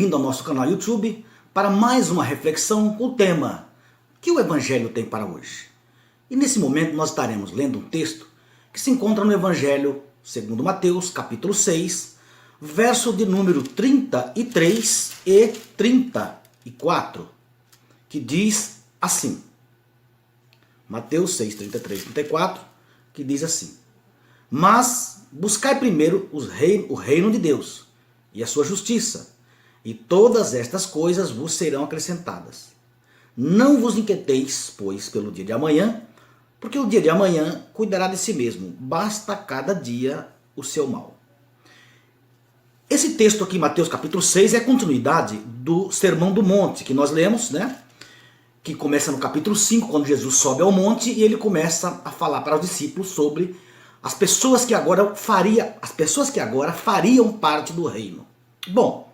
bem-vindo ao nosso canal YouTube para mais uma reflexão com o tema que o Evangelho tem para hoje. E nesse momento nós estaremos lendo um texto que se encontra no Evangelho segundo Mateus, capítulo 6, verso de número 33 e 34, que diz assim. Mateus 6, 33 e 34, que diz assim: Mas buscai primeiro o reino de Deus e a sua justiça, e todas estas coisas vos serão acrescentadas. Não vos inquieteis, pois, pelo dia de amanhã, porque o dia de amanhã cuidará de si mesmo. Basta cada dia o seu mal. Esse texto aqui, Mateus capítulo 6, é a continuidade do Sermão do Monte, que nós lemos, né? Que começa no capítulo 5, quando Jesus sobe ao monte, e ele começa a falar para os discípulos sobre as pessoas que agora fariam parte do reino. Bom,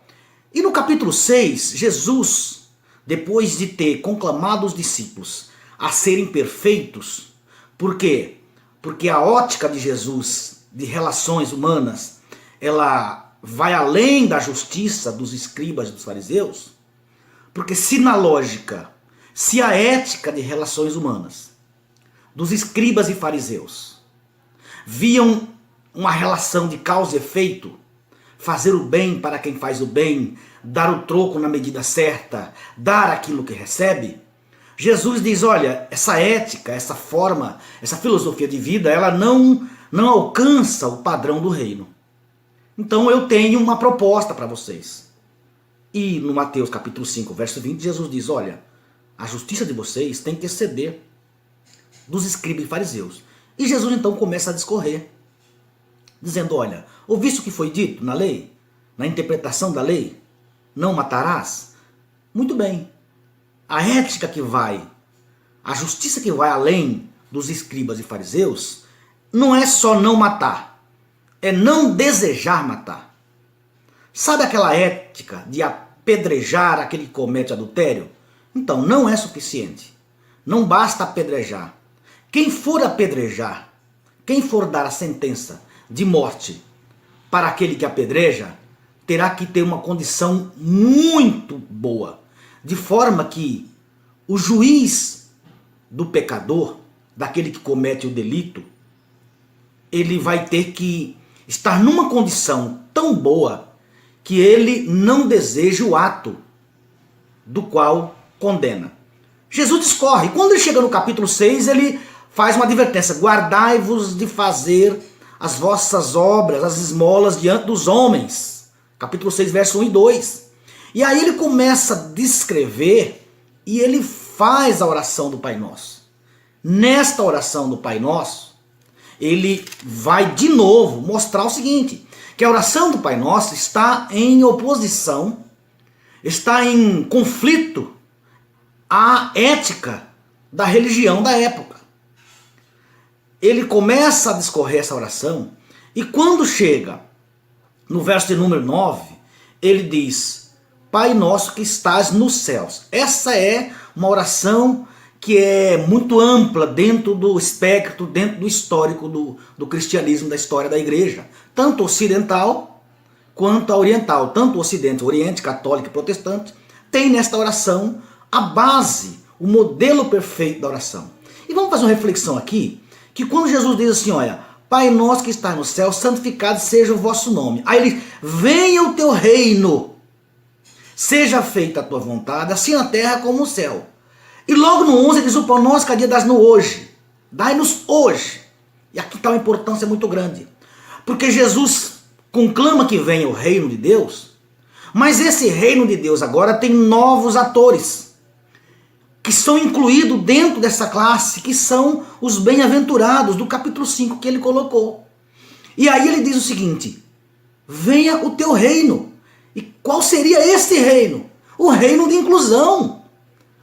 e no capítulo 6, Jesus, depois de ter conclamado os discípulos a serem perfeitos, por quê? Porque a ótica de Jesus, de relações humanas, ela vai além da justiça dos escribas e dos fariseus, porque se na lógica, se a ética de relações humanas dos escribas e fariseus viam uma relação de causa e efeito, fazer o bem para quem faz o bem, dar o troco na medida certa, dar aquilo que recebe, Jesus diz, olha, essa ética, essa forma, essa filosofia de vida, ela não alcança o padrão do reino. Então eu tenho uma proposta para vocês. E no Mateus capítulo 5, verso 20, Jesus diz, olha, a justiça de vocês tem que exceder dos escribas e fariseus. E Jesus então começa a discorrer, dizendo, olha, ouviste o que foi dito na lei? Na interpretação da lei? Não matarás? Muito bem. A ética que vai, a justiça que vai além dos escribas e fariseus, não é só não matar, é não desejar matar. Sabe aquela ética de apedrejar aquele que comete adultério? Então, não é suficiente. Não basta apedrejar. Quem for apedrejar, quem for dar a sentença de morte para aquele que apedreja, terá que ter uma condição muito boa, de forma que o juiz do pecador, daquele que comete o delito, ele vai ter que estar numa condição tão boa que ele não deseje o ato do qual condena. Jesus discorre. Quando ele chega no capítulo 6, ele faz uma advertência: guardai-vos de fazer as vossas obras, as esmolas diante dos homens. Capítulo 6, verso 1 e 2. E aí ele começa a descrever e ele faz a oração do Pai Nosso. Nesta oração do Pai Nosso, ele vai de novo mostrar o seguinte, que a oração do Pai Nosso está em oposição, está em conflito à ética da religião da época. Ele começa a discorrer essa oração e quando chega no verso de número 9, ele diz, Pai Nosso que estás nos céus. Essa é uma oração que é muito ampla dentro do espectro, dentro do histórico do cristianismo, da história da igreja. Tanto ocidental quanto a oriental. Tanto o ocidente, o oriente, católico e protestante, tem nesta oração a base, o modelo perfeito da oração. E vamos fazer uma reflexão aqui, que quando Jesus diz assim, olha, Pai Nosso que está no céu, santificado seja o vosso nome. Aí ele diz, venha o teu reino, seja feita a tua vontade, assim na terra como no céu. E logo no 11 ele diz, o pão nosso cada dia dás-nos hoje. Dai-nos hoje. E aqui está uma importância muito grande. Porque Jesus conclama que venha o reino de Deus, mas esse reino de Deus agora tem novos atores, que são incluídos dentro dessa classe, que são os bem-aventurados do capítulo 5 que ele colocou. E aí ele diz o seguinte, venha o teu reino. E qual seria esse reino? O reino de inclusão.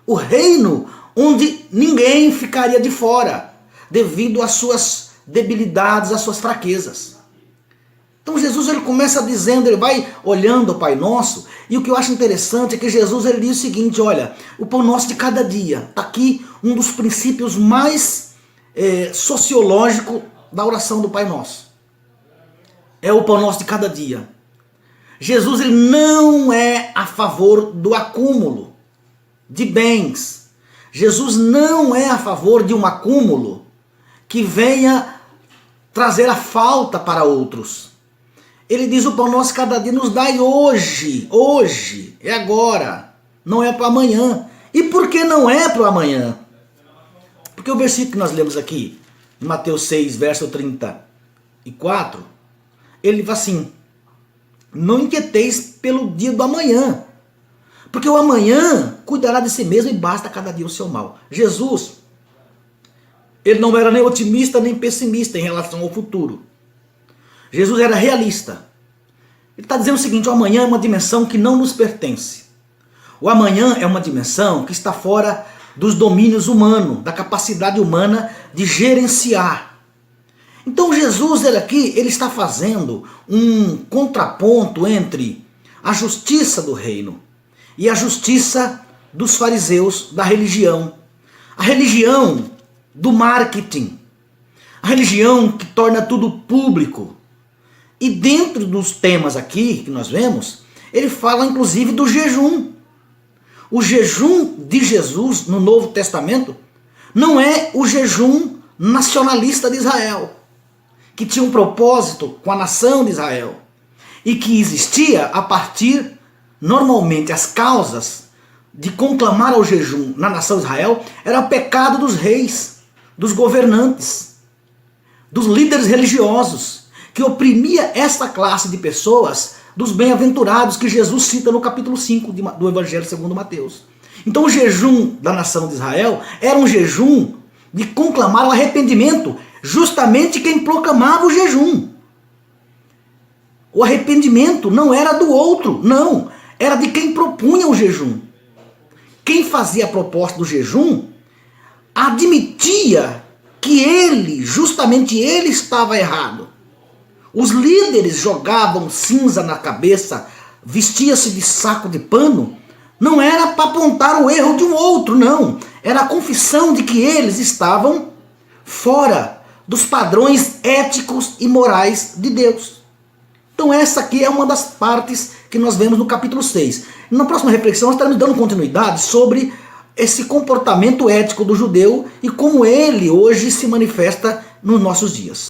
O reino onde ninguém ficaria de fora, devido às suas debilidades, às suas fraquezas. Então Jesus ele começa dizendo, ele vai olhando o Pai Nosso, e o que eu acho interessante é que Jesus ele diz o seguinte, olha, o pão nosso de cada dia. Está aqui um dos princípios mais sociológicos da oração do Pai Nosso. É o pão nosso de cada dia. Jesus ele não é a favor do acúmulo de bens. Jesus não é a favor de um acúmulo que venha trazer a falta para outros. Ele diz: o pão nosso cada dia nos dai hoje. Hoje, é agora, não é para amanhã. E por que não é para o amanhã? Porque o versículo que nós lemos aqui, em Mateus 6, verso 34, ele diz assim: não inquieteis pelo dia do amanhã, porque o amanhã cuidará de si mesmo e basta cada dia o seu mal. Jesus, ele não era nem otimista nem pessimista em relação ao futuro. Jesus era realista. Ele está dizendo o seguinte: o amanhã é uma dimensão que não nos pertence. O amanhã é uma dimensão que está fora dos domínios humanos, da capacidade humana de gerenciar. Então Jesus, ele está fazendo um contraponto entre a justiça do reino e a justiça dos fariseus, da religião. A religião do marketing, a religião que torna tudo público. E dentro dos temas aqui que nós vemos, ele fala inclusive do jejum. O jejum de Jesus no Novo Testamento não é o jejum nacionalista de Israel, que tinha um propósito com a nação de Israel e que existia a partir, normalmente, as causas de conclamar ao jejum na nação de Israel era o pecado dos reis, dos governantes, dos líderes religiosos, que oprimia essa classe de pessoas dos bem-aventurados que Jesus cita no capítulo 5 do Evangelho segundo Mateus. Então o jejum da nação de Israel era um jejum de conclamar o arrependimento, justamente quem proclamava o jejum. O arrependimento não era do outro, não, era de quem propunha o jejum. Quem fazia a proposta do jejum admitia que ele, justamente ele, estava errado. Os líderes jogavam cinza na cabeça, vestia-se de saco de pano, não era para apontar o erro de um outro, não. Era a confissão de que eles estavam fora dos padrões éticos e morais de Deus. Então essa aqui é uma das partes que nós vemos no capítulo 6. Na próxima reflexão nós estaremos dando continuidade sobre esse comportamento ético do judeu e como ele hoje se manifesta nos nossos dias.